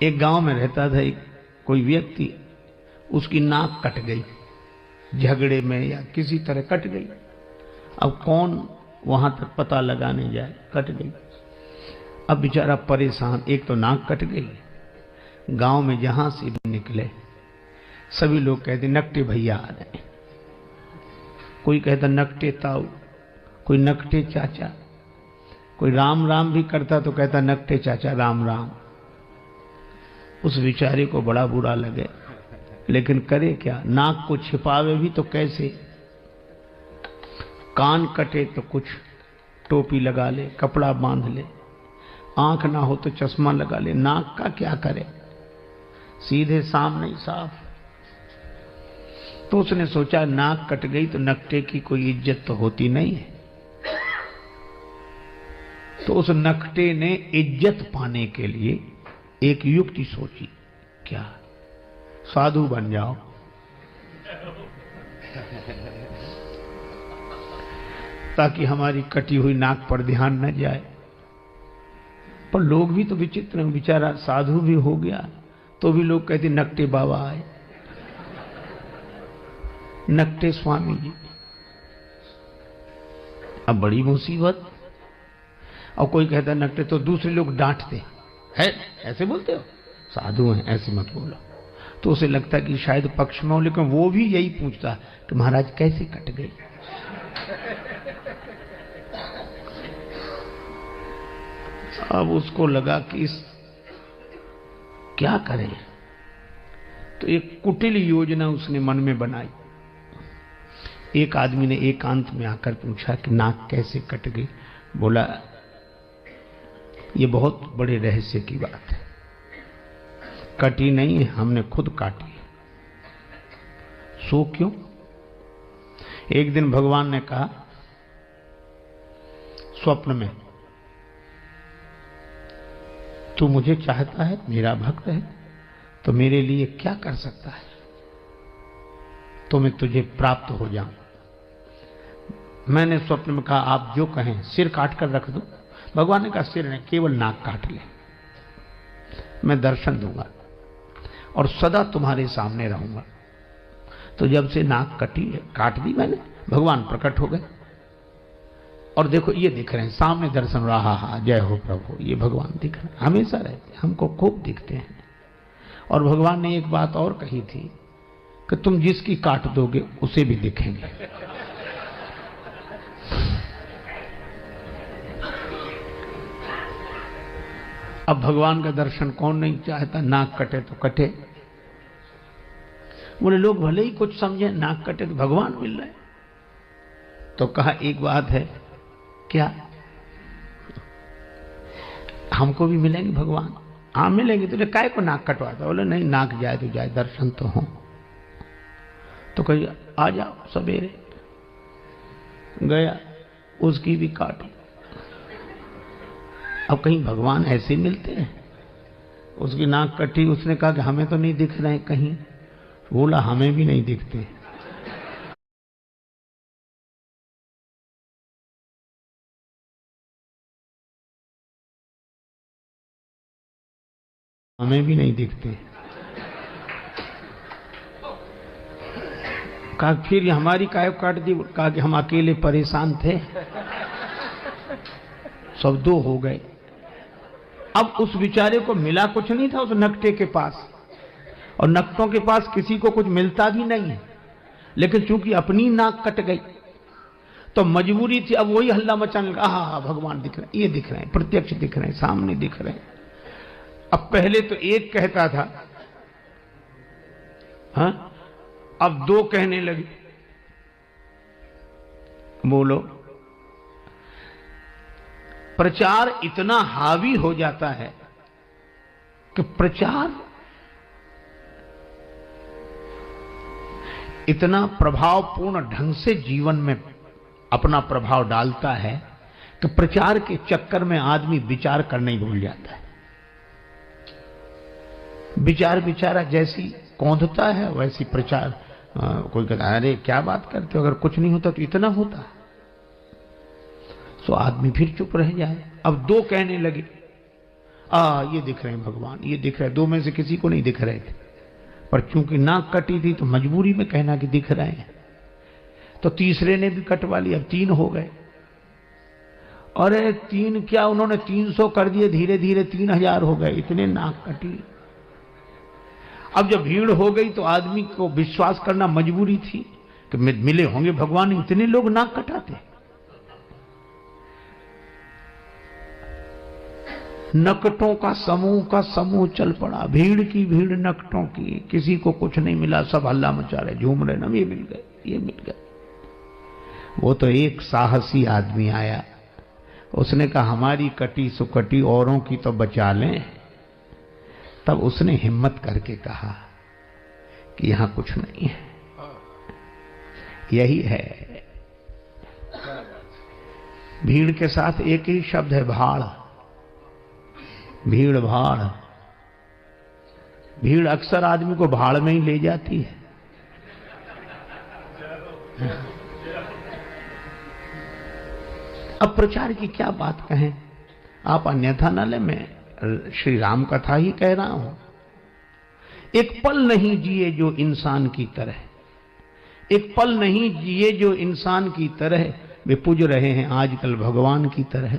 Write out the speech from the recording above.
एक गांव में रहता था एक कोई व्यक्ति, उसकी नाक कट गई, झगड़े में या किसी तरह कट गई। अब कौन वहां तक पता लगाने जाए, कट गई। अब बेचारा परेशान, एक तो नाक कट गई, गांव में जहां से भी निकले सभी लोग कहते नकटे भैया आ रहे, कोई कहता नकटे ताऊ, कोई नकटे चाचा, कोई राम राम भी करता तो कहता नकटे चाचा राम राम। उस बेचारे को बड़ा बुरा लगे, लेकिन करे क्या, नाक को छिपावे भी तो कैसे। कान कटे तो कुछ टोपी लगा ले, कपड़ा बांध ले, आंख ना हो तो चश्मा लगा ले, नाक का क्या करे, सीधे सामने ही साफ। तो उसने सोचा नाक कट गई तो नकटे की कोई इज्जत तो होती नहीं है। तो उस नकटे ने इज्जत पाने के लिए एक युक्ति सोची, क्या, साधु बन जाओ। ताकि हमारी कटी हुई नाक पर ध्यान न जाए। पर लोग भी तो विचित्र हैं, बेचारा साधु भी हो गया तो भी लोग कहते नकटे बाबा आए, नकटे स्वामी जी। अब बड़ी मुसीबत। और कोई कहता नकटे, तो दूसरे लोग डांटते है, ऐसे बोलते हो, साधु हैं ऐसे मत बोलो। तो उसे लगता कि शायद पक्ष में हो, लेकिन वो भी यही पूछता कि महाराज कैसे कट गई। अब उसको लगा कि क्या करें, तो एक कुटिल योजना उसने मन में बनाई। एक आदमी ने एकांत में आकर पूछा कि नाक कैसे कट गई। बोला ये बहुत बड़े रहस्य की बात है, कटी नहीं है, हमने खुद काटी है। सो क्यों? एक दिन भगवान ने कहा स्वप्न में, तू मुझे चाहता है, मेरा भक्त है, तो मेरे लिए क्या कर सकता है, तो मैं तुझे प्राप्त हो जाऊं। मैंने स्वप्न में कहा आप जो कहें, सिर काट कर रख दो। भगवान ने कहा सिर नहीं, केवल नाक काट ले, मैं दर्शन दूंगा और सदा तुम्हारे सामने रहूंगा। तो जब से नाक कटी, काट दी मैंने, भगवान प्रकट हो गए और देखो ये दिख रहे हैं सामने, दर्शन रहा, हा जय हो प्रभु, ये भगवान दिख रहे हैं, हमेशा रहते, हमको खूब दिखते हैं। और भगवान ने एक बात और कही थी कि तुम जिसकी काट दोगे उसे भी दिखेंगे। अब भगवान का दर्शन कौन नहीं चाहता, नाक कटे तो कटे। बोले लोग भले ही कुछ समझे, नाक कटे तो भगवान मिल रहे। तो कहा एक बात है, क्या, हमको भी मिलेंगे भगवान? हाँ मिलेंगे। तुझे काय को नाक कटवाता? बोले नहीं, नाक जाए तो जाए, दर्शन तो हो। तो कही आ जाओ सवेरे। गया, उसकी भी काटी। अब कहीं भगवान ऐसे मिलते हैं? उसकी नाक कटी, उसने कहा कि हमें तो नहीं दिख रहे कहीं। बोला हमें भी नहीं दिखते। हमें भी नहीं दिखते। कहा फिर हमारी काय काट दी? कहा कि हम अकेले परेशान थे, सब दो हो गए। अब उस बेचारे को मिला कुछ नहीं था उस नकटे के पास, और नकटों के पास किसी को कुछ मिलता भी नहीं है। लेकिन चूंकि अपनी नाक कट गई तो मजबूरी थी, अब वही हल्ला मचाने लगा, हाँ भगवान दिख रहे हैं, ये दिख रहे हैं, प्रत्यक्ष दिख रहे हैं, सामने दिख रहे हैं। अब पहले तो एक कहता था, हाँ, अब दो कहने लगे। बोलो, प्रचार इतना हावी हो जाता है कि प्रचार इतना प्रभावपूर्ण ढंग से जीवन में अपना प्रभाव डालता है कि प्रचार के चक्कर में आदमी विचार करना ही भूल जाता है। विचार बेचारा जैसी कौंधता है वैसी प्रचार। कोई कहता है अरे क्या बात करते हो, अगर कुछ नहीं होता तो इतना होता। तो आदमी फिर चुप रह जाए। अब दो कहने लगे, ये दिख रहे हैं भगवान, ये दिख रहे हैं। दो में से किसी को नहीं दिख रहे थे, पर चूंकि नाक कटी थी तो मजबूरी में कहना कि दिख रहे हैं। तो तीसरे ने भी कटवा लिया, अब 3 हो गए। अरे 3 क्या, उन्होंने 300 कर दिए, धीरे धीरे 3000 हो गए, इतने नाक कटी। अब जब भीड़ हो गई तो आदमी को विश्वास करना मजबूरी थी कि मिले होंगे भगवान, इतने लोग नाक कटाते। नकटों का समूह चल पड़ा, भीड़ की भीड़ नकटों की, किसी को कुछ नहीं मिला, सब हल्ला मचा रहे, झूम रहे, ना ये मिल गए, ये मिल गए। वो तो एक साहसी आदमी आया, उसने कहा हमारी कटी सुकटी औरों की तो बचा लें। तब उसने हिम्मत करके कहा कि यहां कुछ नहीं है। यही है, भीड़ के साथ एक ही शब्द है, भाड़। भीड़ भाड़, भीड़ अक्सर आदमी को भाड़ में ही ले जाती है। अब प्रचार की क्या बात कहें, आप अन्यथा न ले, मैं श्री राम कथा ही कह रहा हूं। एक पल नहीं जिए जो इंसान की तरह, एक पल नहीं जिए जो इंसान की तरह, वे पूज रहे हैं आजकल भगवान की तरह।